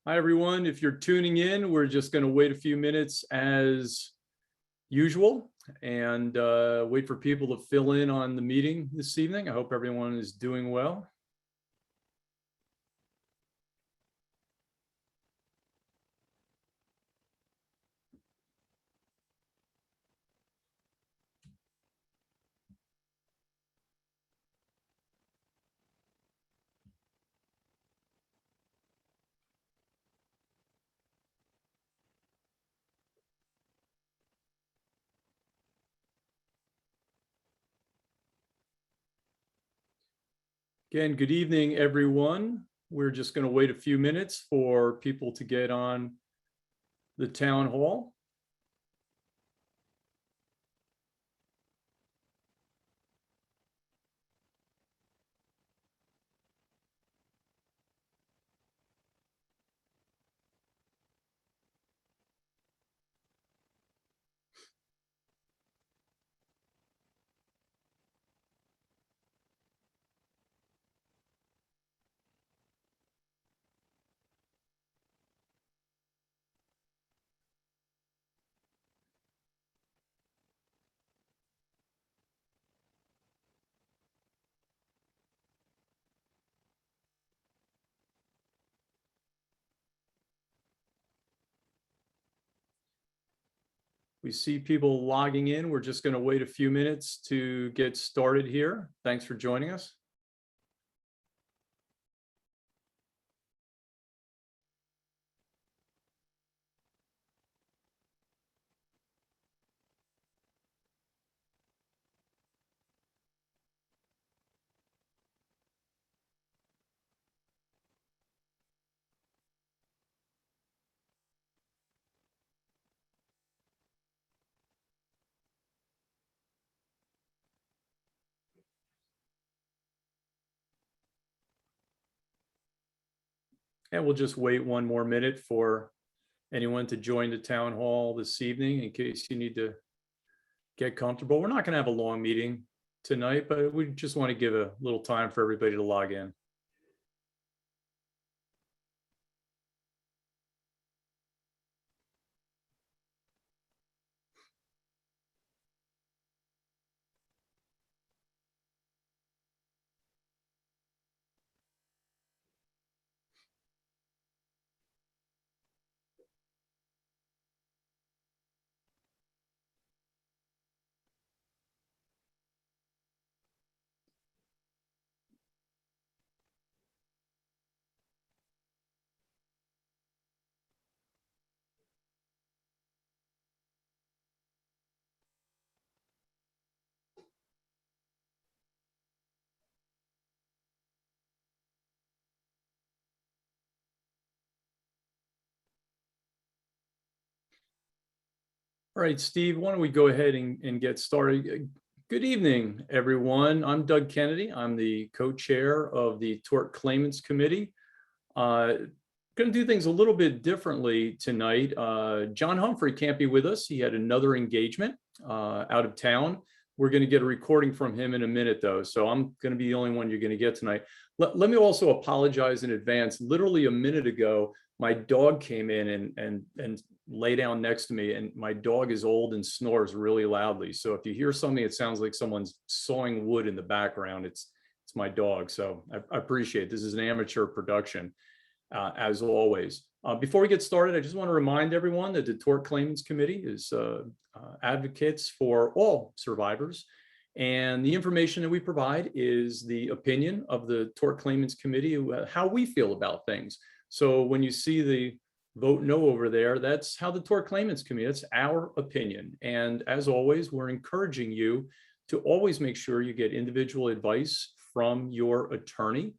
Hi, everyone. If you're tuning in, we're just going to wait a few minutes as usual and wait for people to fill in on the meeting this evening. I hope everyone is doing well. Again, good evening, everyone. We're just going to wait a few minutes for people to get on the town hall. We see people logging in. We're just going to wait a few minutes to get started here. Thanks for joining us. And we'll just wait one more minute for anyone to join the town hall this evening in case you need to get comfortable. We're not going to have a long meeting tonight, but we just want to give a little time for everybody to log in. All right, Steve, why don't we go ahead and get started? Good evening, everyone. I'm Doug Kennedy. I'm the co-chair of the Tort Claimants Committee. Going to do things a little bit differently tonight. John Humphrey can't be with us. He had another engagement out of town. We're going to get a recording from him in a minute, though, so I'm going to be the only one you're going to get tonight. Let me also apologize in advance. Literally a minute ago, my dog came in and lay down next to me, and my dog is old and snores really loudly. So if you hear something, it sounds like someone's sawing wood in the background. It's my dog. So I appreciate it. This is an amateur production, as always. Before we get started, I just want to remind everyone that the Tort Claimants Committee is advocates for all survivors. And the information that we provide is the opinion of the Tort Claimants Committee, how we feel about things. So when you see the vote no over there, that's how the Tort Claimants Committee, that's our opinion. And as always, we're encouraging you to always make sure you get individual advice from your attorney.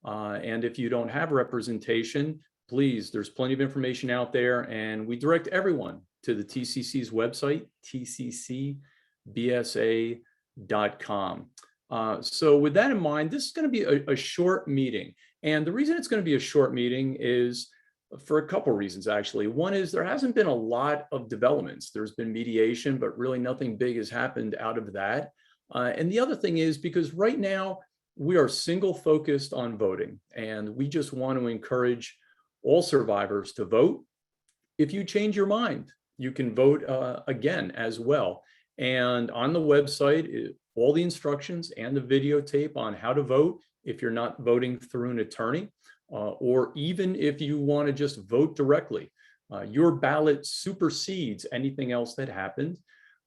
And if you don't have representation, please, there's plenty of information out there, and we direct everyone to the TCC's website, tccbsa.com. So with that in mind, this is going to be a short meeting. And the reason it's going to be a short meeting is for a couple of reasons, actually. One is there hasn't been a lot of developments. There's been mediation, but really nothing big has happened out of that. And the other thing is because right now we are single focused on voting, and we just want to encourage all survivors to vote. If you change your mind, you can vote again as well. And on the website, all the instructions and the videotape on how to vote if you're not voting through an attorney, or even if you want to just vote directly. Your ballot supersedes anything else that happened.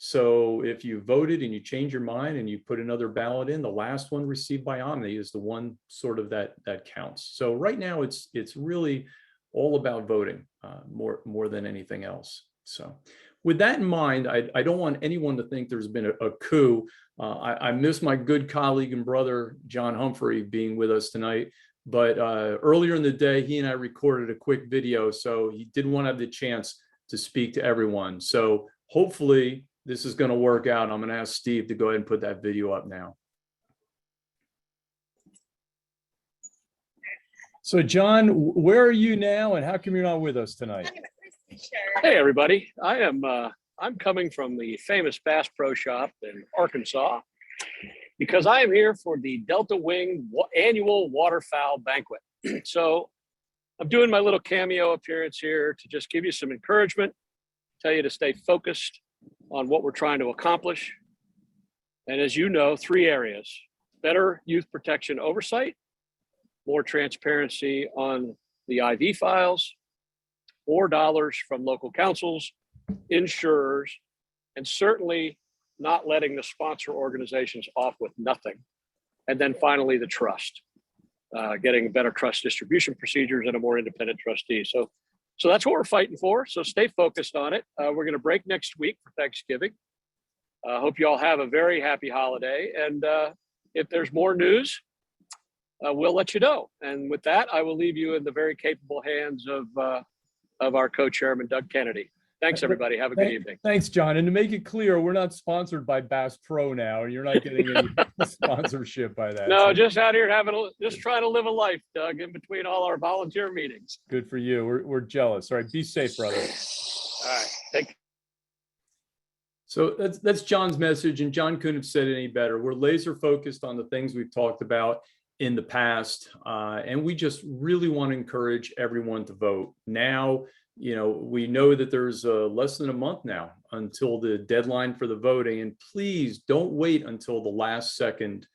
So if you voted and you change your mind and you put another ballot in, the last one received by Omni is the one sort of that counts. So right now it's really all about voting more than anything else. So with that in mind, I don't want anyone to think there's been a coup. I miss my good colleague and brother, John Humphrey, being with us tonight. But earlier in the day, he and I recorded a quick video, so he didn't want to have the chance to speak to everyone. So hopefully this is going to work out. I'm going to ask Steve to go ahead and put that video up now. So John, where are you now, and how come you're not with us tonight? Hey everybody, I'm coming from the famous Bass Pro Shop in Arkansas because I am here for the Delta Wing annual waterfowl banquet. So I'm doing my little cameo appearance here to just give you some encouragement, tell you to stay focused on what we're trying to accomplish. And as you know, 3 areas: better youth protection oversight, more transparency on the IV files, more dollars from local councils, insurers, and certainly not letting the sponsor organizations off with nothing. And then finally, the trust, getting better trust distribution procedures and a more independent trustee. So that's what we're fighting for. So stay focused on it. We're going to break next week for Thanksgiving. Hope you all have a very happy holiday. And if there's more news, we'll let you know. And with that, I will leave you in the very capable hands of our co-chairman, Doug Kennedy. Thanks, everybody. Have a good evening. Thanks, John. And to make it clear, we're not sponsored by Bass Pro now, and you're not getting any sponsorship by that. No, so, just out here just trying to live a life, Doug, in between all our volunteer meetings. Good for you. We're jealous. All right, be safe, brother. All right, take. So that's John's message, and John couldn't have said it any better. We're laser focused on the things we've talked about in the past, and we just really want to encourage everyone to vote now. You know, we know that there's less than a month now until the deadline for the voting, and please don't wait until the last second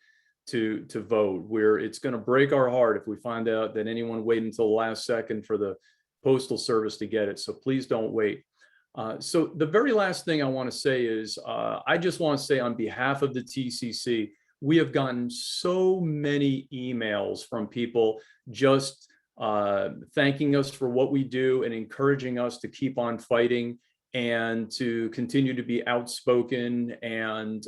to vote. It's going to break our heart if we find out that anyone waited until the last second for the Postal Service to get it. So please don't wait. So the very last thing I want to say is I just want to say on behalf of the TCC, we have gotten so many emails from people just thanking us for what we do and encouraging us to keep on fighting and to continue to be outspoken and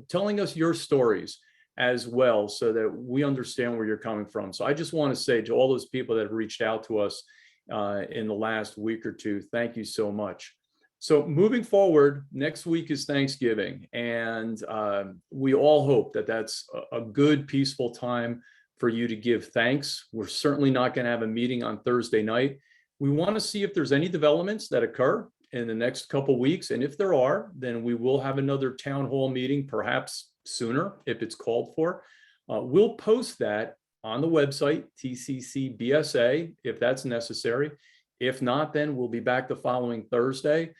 telling us your stories as well, so that we understand where you're coming from. So I just want to say to all those people that have reached out to us in the last week or two, thank you so much. So moving forward, next week is Thanksgiving, and we all hope that that's a good, peaceful time for you to give thanks. We're certainly not going to have a meeting on Thursday night. We want to see if there's any developments that occur in the next couple weeks, and if there are, then we will have another town hall meeting, perhaps sooner if it's called for. We'll post that on the website, TCC BSA, if that's necessary. If not, then we'll be back the following Thursday.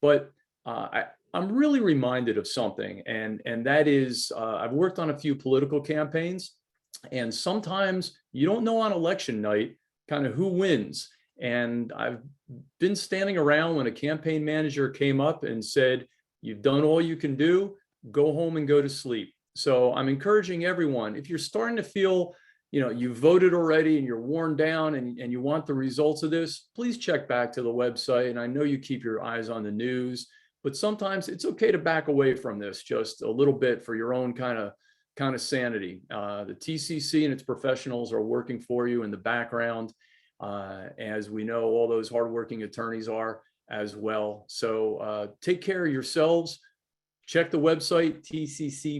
But I'm really reminded of something, and that is I've worked on a few political campaigns, and sometimes you don't know on election night kind of who wins. And I've been standing around when a campaign manager came up and said, "You've done all you can do, go home and go to sleep." So I'm encouraging everyone, if you're starting to feel, you know, you voted already and you're worn down and you want the results of this, please check back to the website. And I know you keep your eyes on the news, but sometimes it's okay to back away from this just a little bit for your own kind of sanity. The TCC and its professionals are working for you in the background, as we know all those hardworking attorneys are as well. So take care of yourselves. Check the website,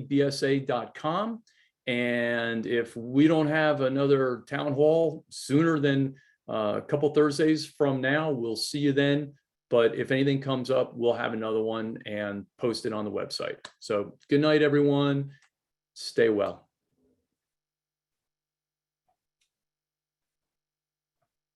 tccbsa.com. And if we don't have another town hall sooner than a couple Thursdays from now, we'll see you then. But if anything comes up, we'll have another one and post it on the website. So good night, everyone. Stay well.